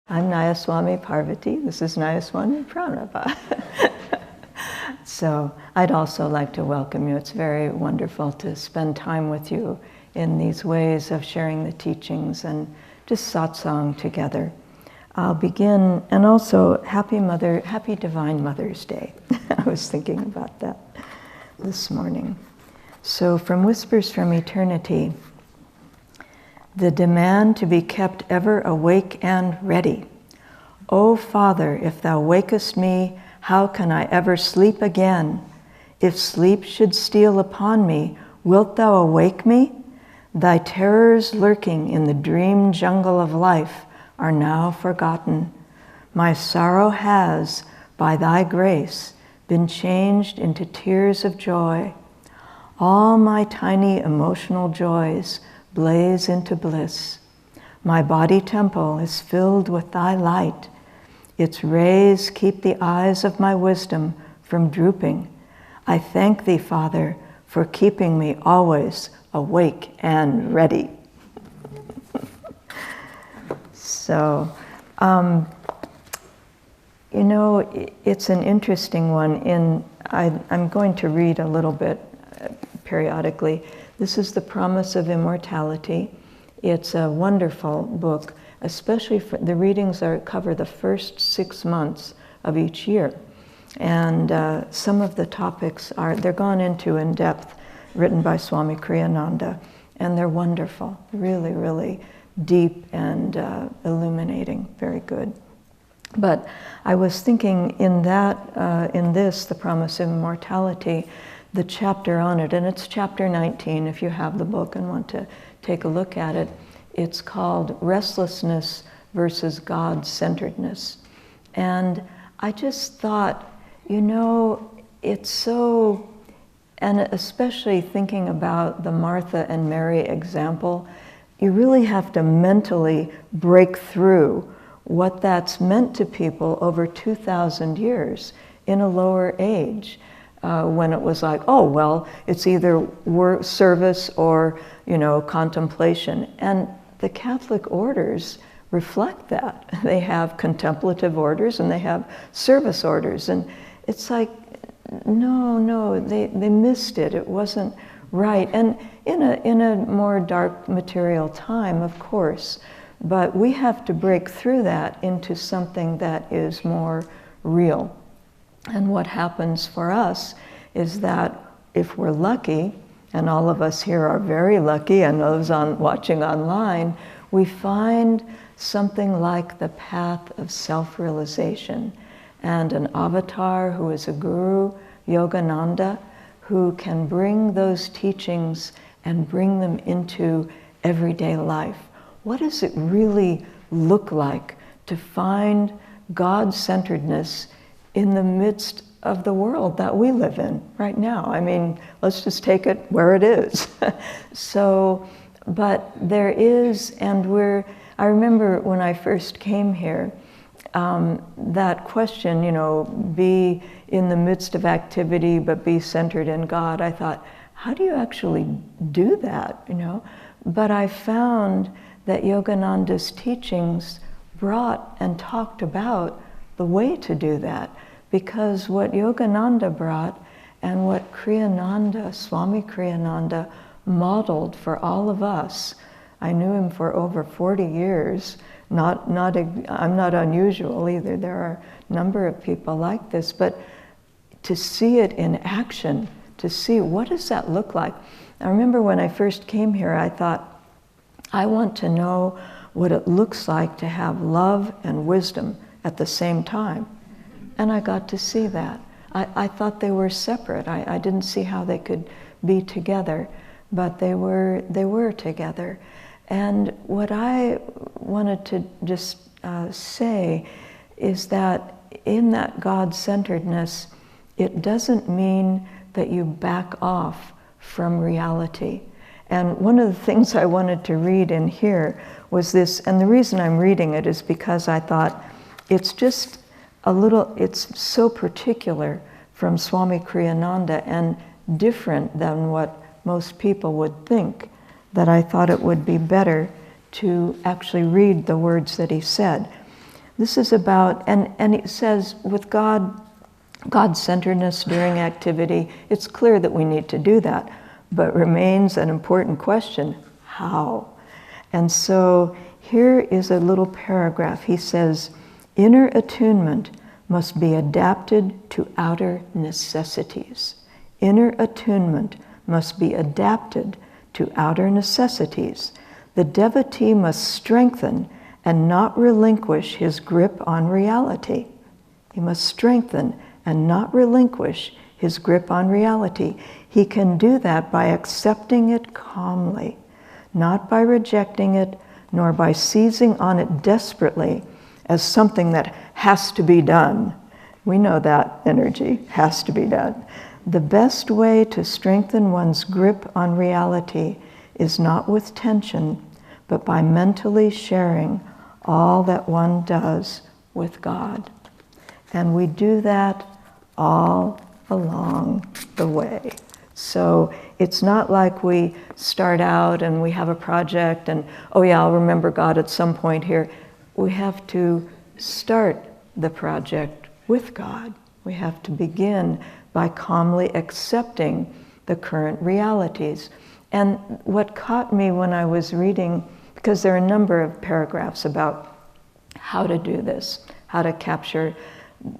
I'm Nayaswami Parvati. This is Nayaswami Parvati. So I'd also like to welcome you. It's very wonderful to spend time with you in these ways of sharing the teachings and just satsang together. I'll begin, and also happy Divine Mother's Day. I was thinking about that this morning. So from Whispers from Eternity, the demand to be kept ever awake and ready. O Father, if thou wakest me, how can I ever sleep again? If sleep should steal upon me, wilt thou awake me? Thy terrors lurking in the dream jungle of life are now forgotten. My sorrow has, by thy grace, been changed into tears of joy. All my tiny emotional joys blaze into bliss. My body temple is filled with thy light. Its rays keep the eyes of my wisdom from drooping. I thank thee, Father, for keeping me always awake and ready. So, it's an interesting one. I'm going to read a little bit periodically. This is The Promise of Immortality. It's a wonderful book, especially for the readings cover the first 6 months of each year. And some of the topics they're gone into in depth, written by Swami Kriyananda, and they're wonderful, really, really deep and illuminating, very good. But I was thinking in this, The Promise of Immortality, the chapter on it, and it's chapter 19 if you have the book and want to take a look at it. It's called Restlessness versus God-Centeredness. And I just thought, it's so, and especially thinking about the Martha and Mary example, you really have to mentally break through what that's meant to people over 2,000 years in a lower age. When it was like, oh, well, it's either work, service or, contemplation. And the Catholic orders reflect that. They have contemplative orders and they have service orders. And it's like, no, they missed it. It wasn't right. And in a more dark material time, of course, but we have to break through that into something that is more real. And what happens for us is that if we're lucky, and all of us here are very lucky, and those watching online, we find something like the path of self-realization and an avatar who is a guru, Yogananda, who can bring those teachings and bring them into everyday life. What does it really look like to find God-centeredness in the midst of the world that we live in right now? I mean, let's just take it where it is. So, but there is, I remember when I first came here, that question, be in the midst of activity, but be centered in God. I thought, how do you actually do that, But I found that Yogananda's teachings brought and talked about the way to do that. Because what Yogananda brought and what Swami Kriyananda modeled for all of us, I knew him for over 40 years. I'm not unusual either. There are a number of people like this, but to see it in action, to see what does that look like. I remember when I first came here, I thought, I want to know what it looks like to have love and wisdom at the same time. And I got to see that. I thought they were separate. I didn't see how they could be together, but they were together. And what I wanted to just say is that in that God-centeredness, it doesn't mean that you back off from reality. And one of the things I wanted to read in here was this, and the reason I'm reading it is because I thought it's just it's so particular from Swami Kriyananda and different than what most people would think, that I thought it would be better to actually read the words that he said. This is about, and it says with God-centeredness during activity, it's clear that we need to do that, but remains an important question, how? And so here is a little paragraph. He says, inner attunement must be adapted to outer necessities. Inner attunement must be adapted to outer necessities. The devotee must strengthen and not relinquish his grip on reality. He must strengthen and not relinquish his grip on reality. He can do that by accepting it calmly, not by rejecting it, nor by seizing on it desperately as something that has to be done. We know that energy has to be done. The best way to strengthen one's grip on reality is not with tension, but by mentally sharing all that one does with God. And we do that all along the way. So it's not like we start out and we have a project and, oh yeah, I'll remember God at some point here. We have to start the project with God. We have to begin by calmly accepting the current realities. And what caught me when I was reading, because there are a number of paragraphs about how to do this, how to capture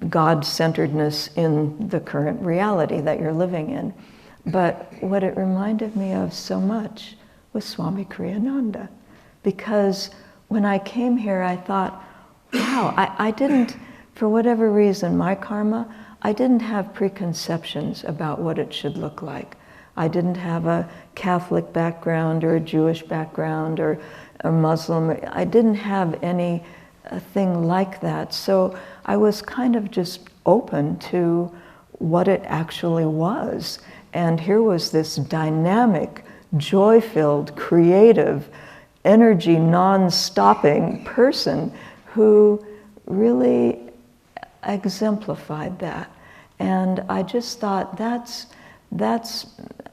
God-centeredness in the current reality that you're living in. But what it reminded me of so much was Swami Kriyananda. Because when I came here, I thought, wow, I didn't, for whatever reason, my karma, I didn't have preconceptions about what it should look like. I didn't have a Catholic background or a Jewish background or a Muslim. I didn't have any thing like that. So I was kind of just open to what it actually was. And here was this dynamic, joy-filled, creative, energy non-stopping person who really exemplified that. And I just thought that's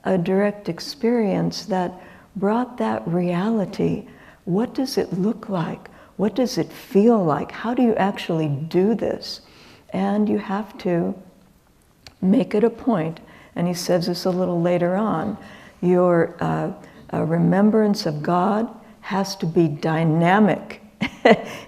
a direct experience that brought that reality. What does it look like? What does it feel like? How do you actually do this? And you have to make it a point, and he says this a little later on, your remembrance of God has to be dynamic.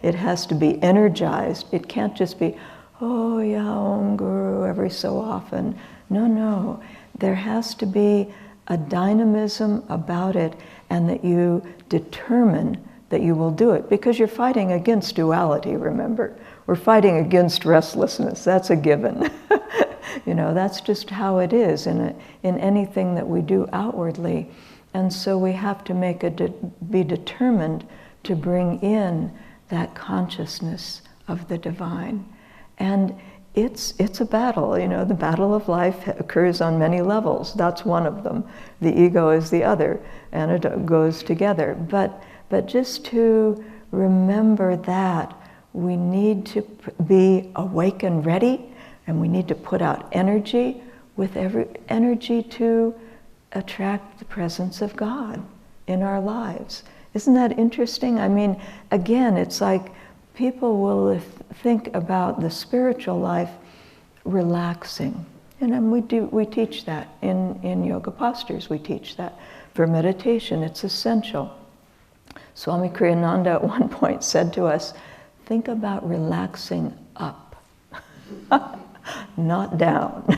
It has to be energized. It can't just be, oh yeah, Om Guru, every so often. No. There has to be a dynamism about it, and that you determine that you will do it, because you're fighting against duality, remember. We're fighting against restlessness. That's a given. That's just how it is in anything that we do outwardly. And so we have to be determined to bring in that consciousness of the divine. And it's a battle, the battle of life occurs on many levels. That's one of them. The ego is the other, and it goes together. But just to remember that we need to be awake and ready, and we need to put out energy with every energy to attract the presence of God in our lives. Isn't that interesting? I mean, again, it's like people will think about the spiritual life relaxing. And we teach that in yoga postures. We teach that. For meditation, it's essential. Swami Kriyananda at one point said to us, think about relaxing up, not down.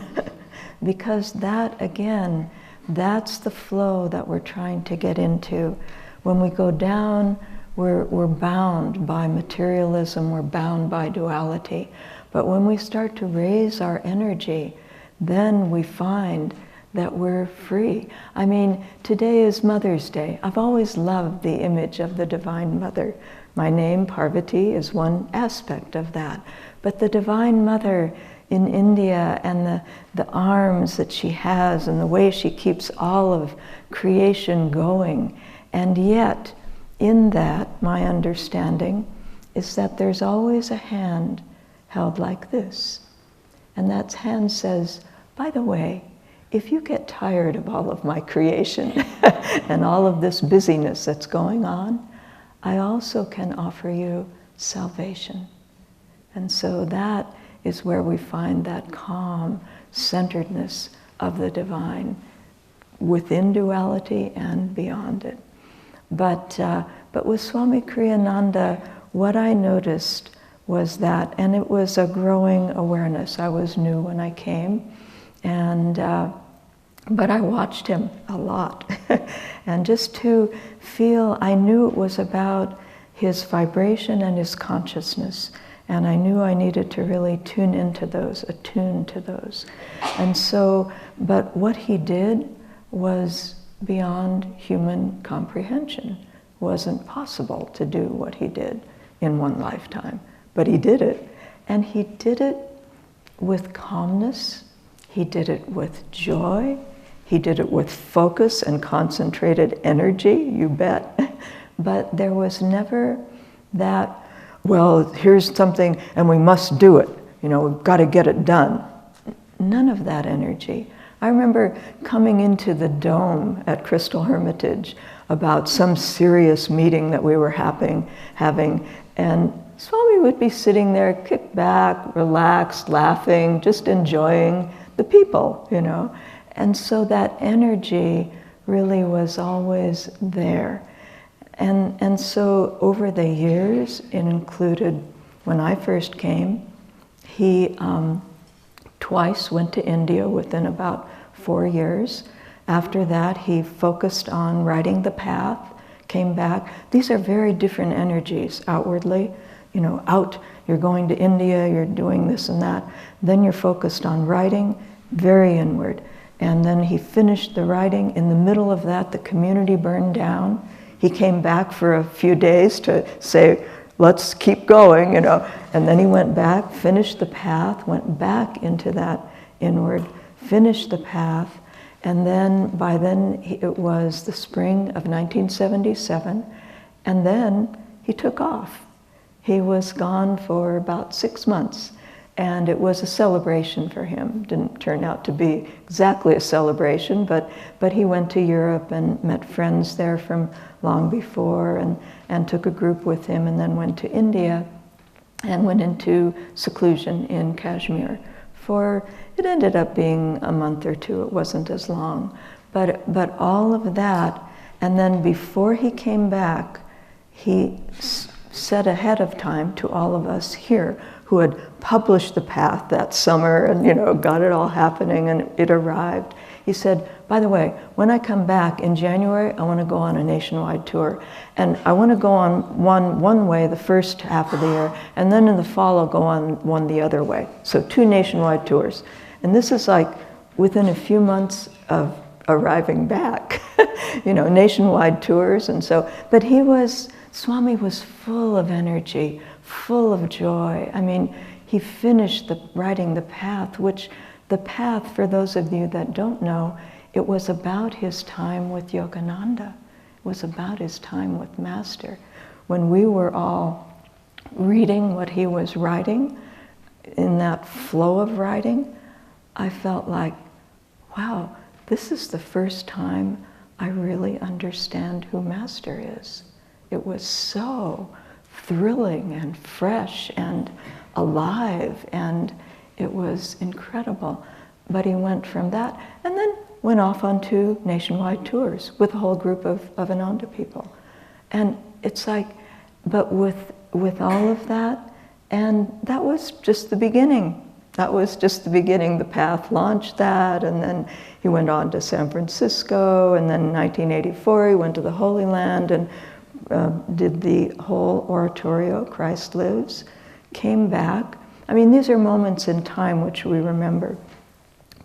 Because that, again, that's the flow that we're trying to get into. When we go down, we're bound by materialism, we're bound by duality. But when we start to raise our energy, then we find that we're free. I mean, today is Mother's Day. I've always loved the image of the Divine Mother. My name, Parvati, is one aspect of that. But the Divine Mother in India, and the arms that she has, and the way she keeps all of creation going. And yet, in that, my understanding is that there's always a hand held like this. And that hand says, by the way, if you get tired of all of my creation and all of this busyness that's going on, I also can offer you salvation. And so that is where we find that calm centeredness of the divine within duality and beyond it. But with Swami Kriyananda, what I noticed was that, and it was a growing awareness. I was new when I came, and but I watched him a lot. And just to feel, I knew it was about his vibration and his consciousness. And I knew I needed to really tune into those, attune to those. And so, but what he did was beyond human comprehension. It wasn't possible to do what he did in one lifetime. But he did it. And he did it with calmness. He did it with joy. He did it with focus and concentrated energy, you bet. But there was never that, well, here's something and we must do it. You know, we've got to get it done. None of that energy. I remember coming into the dome at Crystal Hermitage about some serious meeting that we were having, and Swami would be sitting there, kicked back, relaxed, laughing, just enjoying the people, you know. And so that energy really was always there. And so over the years, it included, when I first came, he twice went to India within about 4 years. After that, he focused on writing the path, came back. These are very different energies outwardly. You know, out, you're going to India, you're doing this and that. Then you're focused on writing, very inward. And then he finished the writing. In the middle of that, the community burned down. He came back for a few days to say, let's keep going, you know. And then he went back, finished the path, went back into that inward, finished the path. And then, by then, it was the spring of 1977. And then he took off. He was gone for about 6 months. And it was a celebration for him. Didn't turn out to be exactly a celebration, but he went to Europe and met friends there from long before, and took a group with him, and then went to India and went into seclusion in Kashmir for, it ended up being a month or two. It wasn't as long. But all of that, and then before he came back, he said ahead of time to all of us here who had published the path that summer and, you know, got it all happening and it arrived. He said, by the way, when I come back in January, I want to go on a nationwide tour. And I want to go on one way the first half of the year, and then in the fall I'll go on one the other way. So 2 nationwide tours. And this is like within a few months of arriving back, you know, nationwide tours. And so, but Swami was full of energy, full of joy. I mean, he finished writing the path, which the path, for those of you that don't know, it was about his time with Yogananda. It was about his time with Master. When we were all reading what he was writing, in that flow of writing, I felt like, wow, this is the first time I really understand who Master is. It was so thrilling and fresh and alive, and it was incredible. But he went from that and then went off on 2 nationwide tours with a whole group of Ananda people. And it's like, but with all of that, and that was just the beginning. That was just the beginning. The path launched that, and then he went on to San Francisco, and then in 1984 he went to the Holy Land and did the whole oratorio, Christ Lives, came back. I mean, these are moments in time which we remember.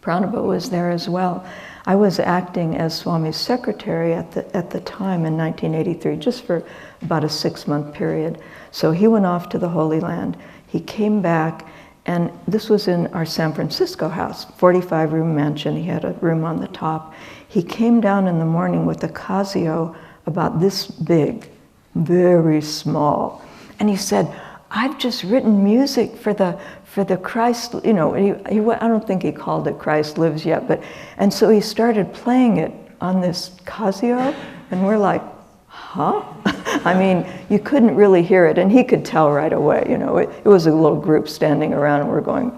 Pranaba was there as well. I was acting as Swami's secretary at the time in 1983, just for about a 6-month period. So he went off to the Holy Land. He came back, and this was in our San Francisco house, 45-room mansion. He had a room on the top. He came down in the morning with a Casio about this big, very small. And he said, I've just written music for the Christ, you know, I don't think he called it Christ Lives yet, and so he started playing it on this Casio, and we're like, huh? I mean, you couldn't really hear it, and he could tell right away, you know, it was a little group standing around and we're going.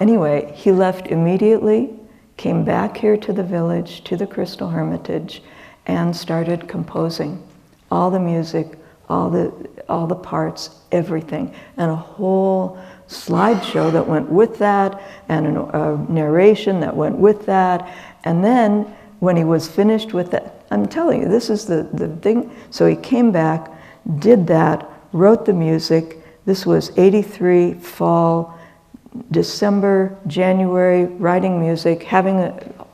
Anyway, he left immediately, came back here to the village, to the Crystal Hermitage, and started composing all the music, all the parts, everything, and a whole slideshow that went with that, and a narration that went with that. And then when he was finished with that, I'm telling you, this is the thing. So he came back, did that, wrote the music. This was 83 fall, December, January, writing music, having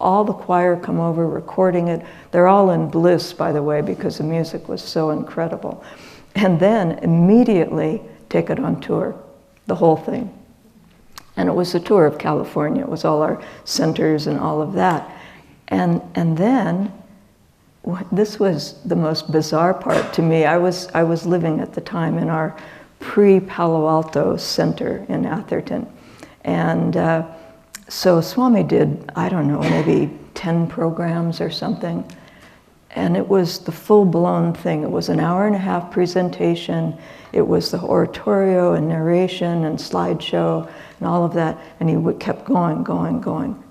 all the choir come over, recording it. They're all in bliss, by the way, because the music was so incredible. And then immediately take it on tour, the whole thing. And it was a tour of California. It was all our centers and all of that. And then, this was the most bizarre part to me. I was living at the time in our pre-Palo Alto center in Atherton. And so Swami did, I don't know, maybe 10 programs or something. And it was the full-blown thing. It was an hour-and-a-half presentation. It was the oratorio and narration and slideshow and all of that. And he kept going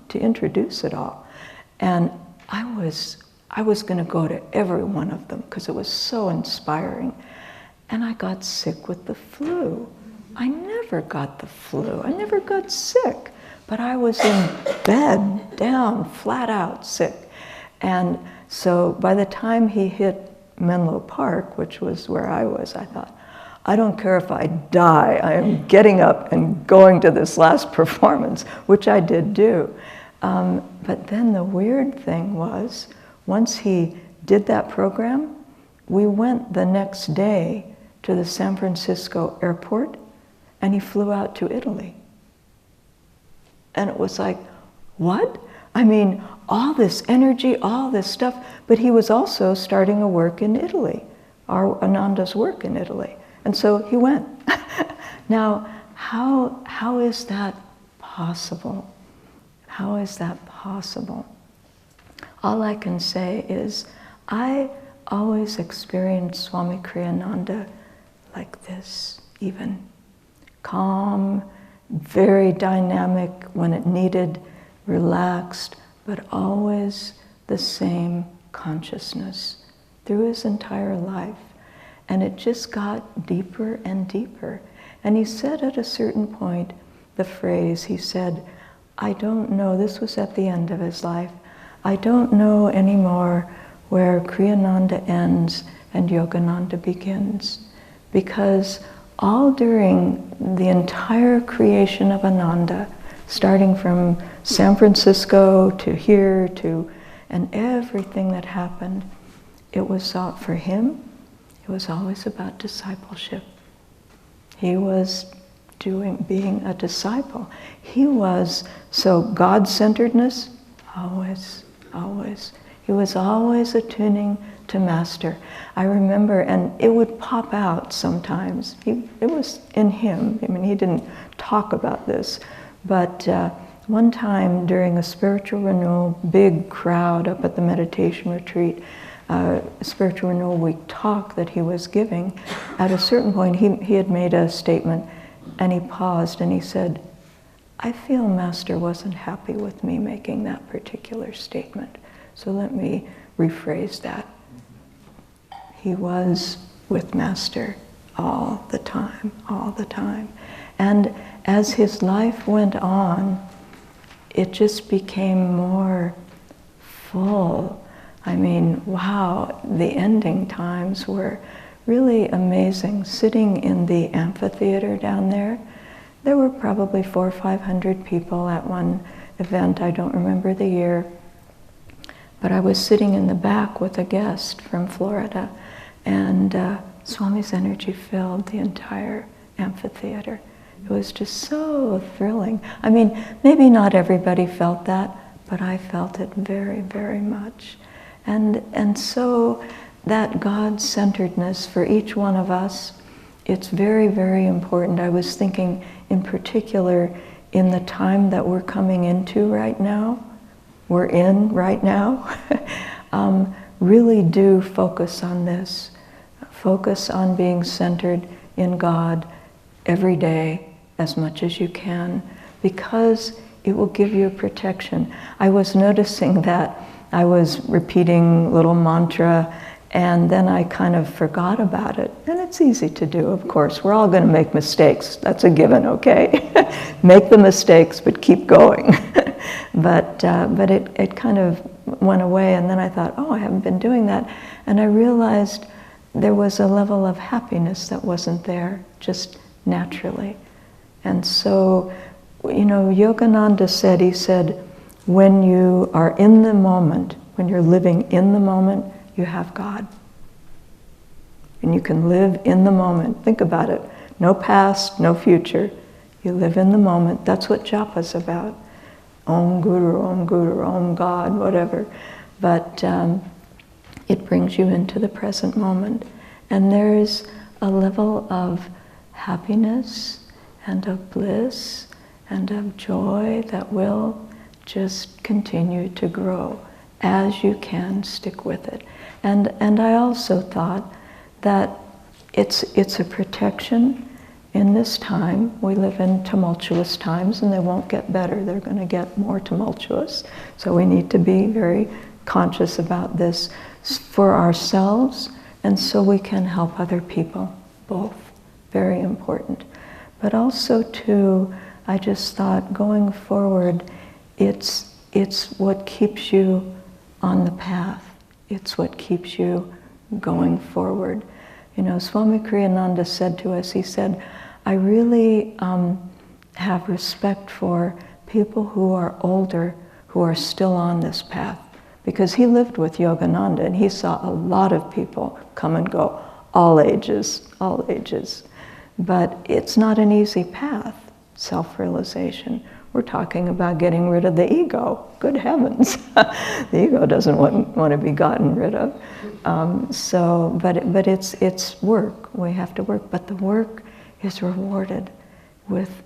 to introduce it all. And I was going to go to every one of them because it was so inspiring. And I got sick with the flu. I never got the flu. I never got sick. But I was in bed, down, flat out sick. And so by the time he hit Menlo Park, which was where I was, I thought, I don't care if I die, I am getting up and going to this last performance, which I did do. But then the weird thing was, once he did that program, we went the next day to the San Francisco airport, and he flew out to Italy. And it was like, what? I mean, all this energy, all this stuff, but he was also starting a work in Italy, our Ananda's work in Italy. And so he went. Now, how is that possible? How is that possible? All I can say is, I always experienced Swami Kriyananda like this, even. Calm, very dynamic when it needed, relaxed, but always the same consciousness through his entire life. And it just got deeper and deeper. And he said at a certain point, the phrase, he said, I don't know, this was at the end of his life, I don't know anymore where Kriyananda ends and Yogananda begins. Because all during the entire creation of Ananda, starting from San Francisco to here to, and everything that happened, it was for him, it was always about discipleship. He was being a disciple. He was, so God-centeredness, always. He was always attuning to Master. I remember, and it would pop out sometimes. It was in him. I mean, he didn't talk about this. But one time during a spiritual renewal, big crowd up at the meditation retreat, spiritual renewal week talk that he was giving, at a certain point he had made a statement, and he paused and he said, I feel Master wasn't happy with me making that particular statement. So let me rephrase that. He was with Master all the time. And as his life went on, it just became more full. I mean, wow, the ending times were really amazing. Sitting in the amphitheater down there, there were probably 400 or 500 people at one event. I don't remember the year. But I was sitting in the back with a guest from Florida, and Swami's energy filled the entire amphitheater. It was just so thrilling. I mean, maybe not everybody felt that, but I felt it very, very much. And so that God-centeredness for each one of us, it's very, very important. I was thinking in particular in the time that we're coming into right now, we're in right now, really do focus on this. focus on being centered in God every day as much as you can, because it will give you protection. I was noticing that I was repeating little mantra, and then I kind of forgot about it. And it's easy to do, of course. We're all going to make mistakes. That's a given, okay? Make the mistakes, but keep going. But it kind of went away, and then I thought, oh, I haven't been doing that. And I realized there was a level of happiness that wasn't there, just naturally. And so, Yogananda said, he said, when you are in the moment, when you're living in the moment, you have God. And you can live in the moment. Think about it. No past, no future. You live in the moment. That's what japa's about. Om Guru, Om God, whatever. But it brings you into the present moment. And there's a level of happiness and of bliss and of joy that will just continue to grow as you can stick with it. And I also thought that it's a protection in this time. We live in tumultuous times, and they won't get better. They're going to get more tumultuous. So we need to be very conscious about this for ourselves, and so we can help other people, both. Very important. But also too, I just thought going forward, it's what keeps you on the path. It's what keeps you going forward. Swami Kriyananda said to us, he said, I really have respect for people who are older, who are still on this path. Because he lived with Yogananda, and he saw a lot of people come and go, all ages. But it's not an easy path, self-realization. We're talking about getting rid of the ego. Good heavens. The ego doesn't want to be gotten rid of. But it's work. We have to work. But the work is rewarded with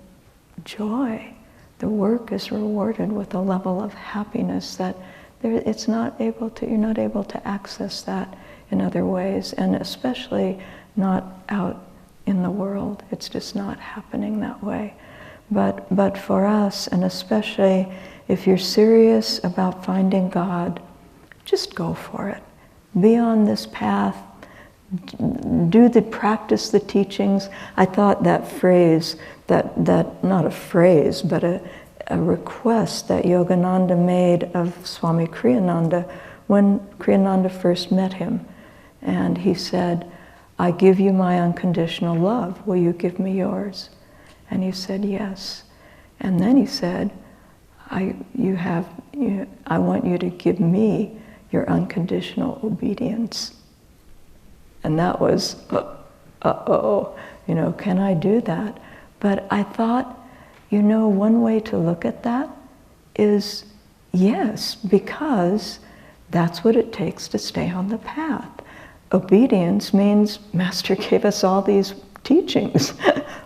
joy. The work is rewarded with a level of happiness that you're not able to access that in other ways, and especially not out in the world. It's just not happening that way. But for us, and especially if you're serious about finding God, just go for it. Be on this path. Practice the teachings. I thought that phrase, that not a phrase, but a request that Yogananda made of Swami Kriyananda when Kriyananda first met him. And he said, I give you my unconditional love. Will you give me yours? And he said, yes. And then he said, I want you to give me your unconditional obedience. And that was, can I do that? But I thought, one way to look at that is yes, because that's what it takes to stay on the path. Obedience means Master gave us all these teachings.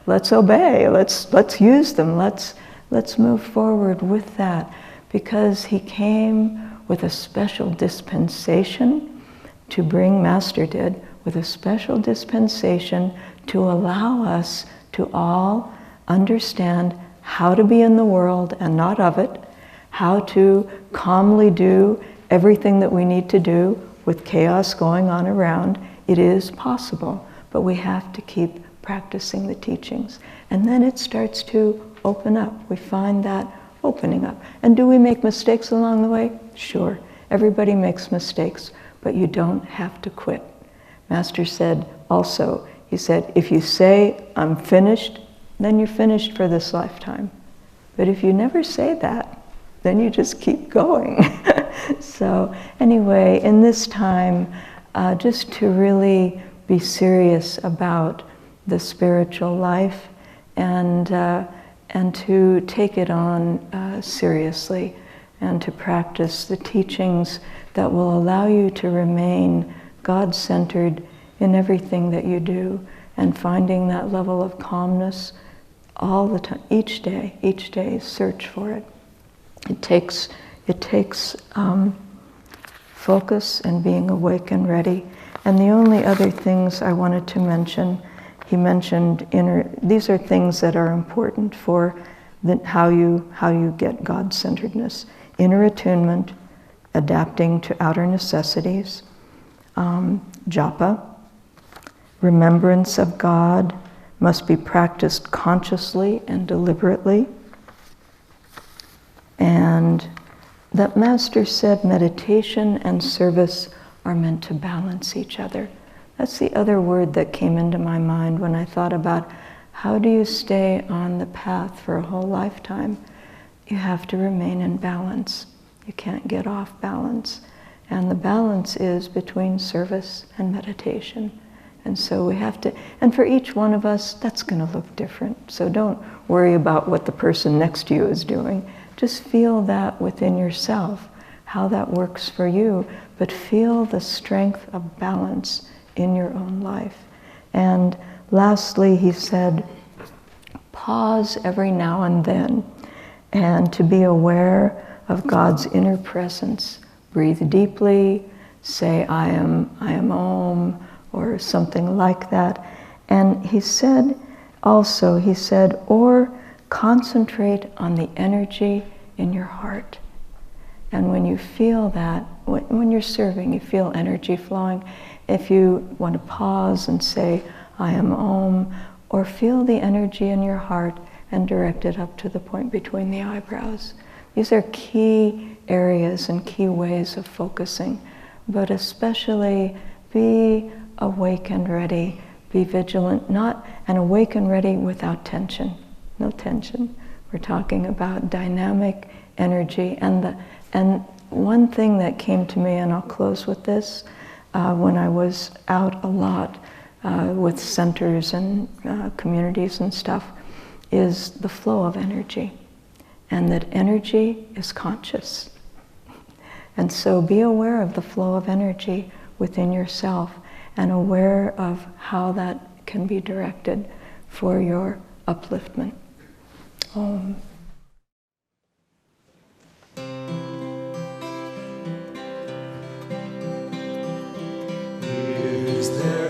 Let's obey. Let's use them. Let's move forward with that, because he came with a special dispensation to bring, Master did, with a special dispensation to allow us to all understand how to be in the world and not of it, how to calmly do everything that we need to do with chaos going on around. It is possible, but we have to keep practicing the teachings. And then it starts to open up. We find that opening up. And do we make mistakes along the way? Sure. Everybody makes mistakes, but you don't have to quit. Master said also, he said, if you say, I'm finished, then you're finished for this lifetime. But if you never say that, then you just keep going. So anyway, in this time, just to really be serious about the spiritual life and to take it on seriously, and to practice the teachings that will allow you to remain God-centered in everything that you do, and finding that level of calmness all the time, each day, search for it. It takes focus and being awake and ready. And the only other things I wanted to mention, he mentioned these are things that are important for how you get God-centeredness. Inner attunement, adapting to outer necessities, japa, remembrance of God must be practiced consciously and deliberately. And that Master said meditation and service are meant to balance each other. That's the other word that came into my mind when I thought about how do you stay on the path for a whole lifetime? You have to remain in balance. You can't get off balance. And the balance is between service and meditation. And so we have to, and for each one of us, that's going to look different. So don't worry about what the person next to you is doing. Just feel that within yourself, how that works for you, but feel the strength of balance in your own life. And lastly, he said, pause every now and then, and to be aware of God's inner presence. Breathe deeply, say, I am Om, or something like that. And he said, or concentrate on the energy in your heart. And when you feel that, when you're serving, you feel energy flowing. If you want to pause and say, I am Om, or feel the energy in your heart and direct it up to the point between the eyebrows. These are key areas and key ways of focusing, but especially be awake and ready, be vigilant, and awake and ready without tension, no tension. We're talking about dynamic energy. And one thing that came to me, and I'll close with this, when I was out a lot with centers and communities and stuff, is the flow of energy. And that energy is conscious. And so be aware of the flow of energy within yourself and aware of how that can be directed for your upliftment. Om. Is there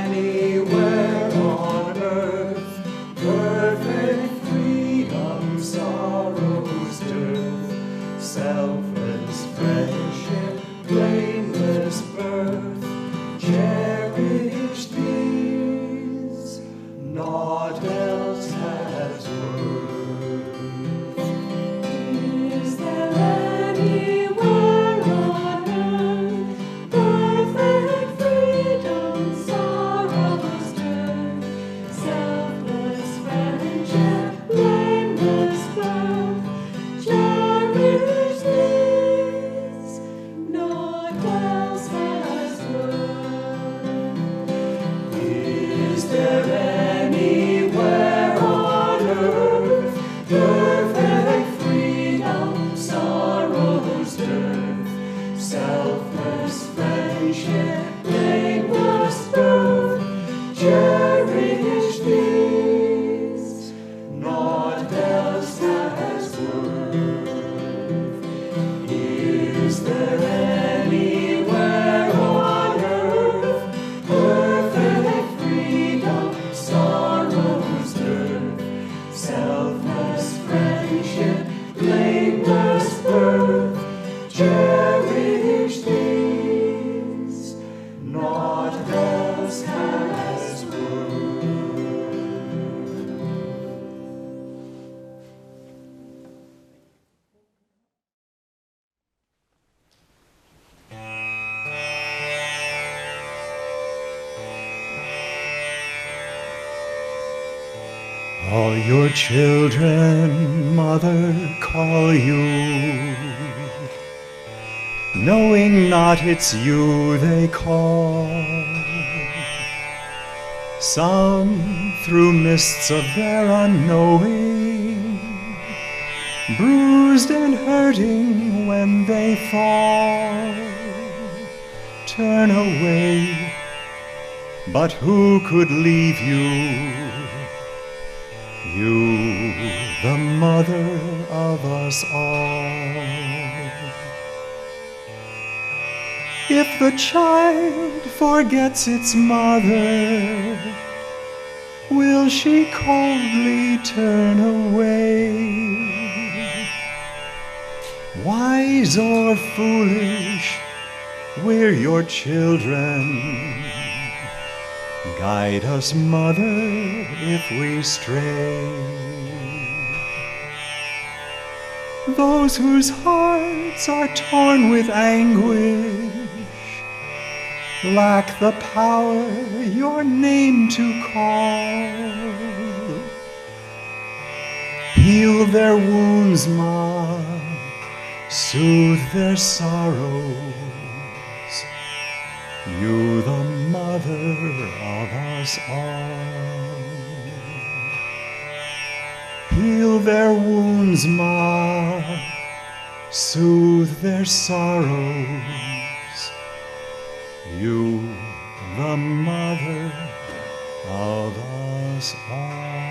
anywhere on earth perfect freedom, sorrow's dearth, selfless friendship, blameless birth, cherished these, naught else has worth? Is there anywhere on earth perfect freedom, sorrow's dearth, selfless friendship, blameless birth, cherish these, naught else has worth? Is there anywhere on earth perfect freedom, sorrow's dearth, selfless friendship, blameless birth, cherish these, naught else has worth? Is there anywhere on earth perfect freedom, sorrow's dearth, selfless friendship, blameless birth, cherish these, naught else has worth? All your children, mother, call you, knowing not it's you they call. Some through mists of their unknowing, bruised and hurting when they fall, turn away, but who could leave you? You, the mother of us all. If the child forgets its mother, will she coldly turn away? Wise or foolish, we're your children. Guide us, Mother, if we stray. Those whose hearts are torn with anguish lack the power your name to call. Heal their wounds, Ma, soothe their sorrows. You, the mother of us all. Heal their wounds, Ma, soothe their sorrows. You, the mother of us all.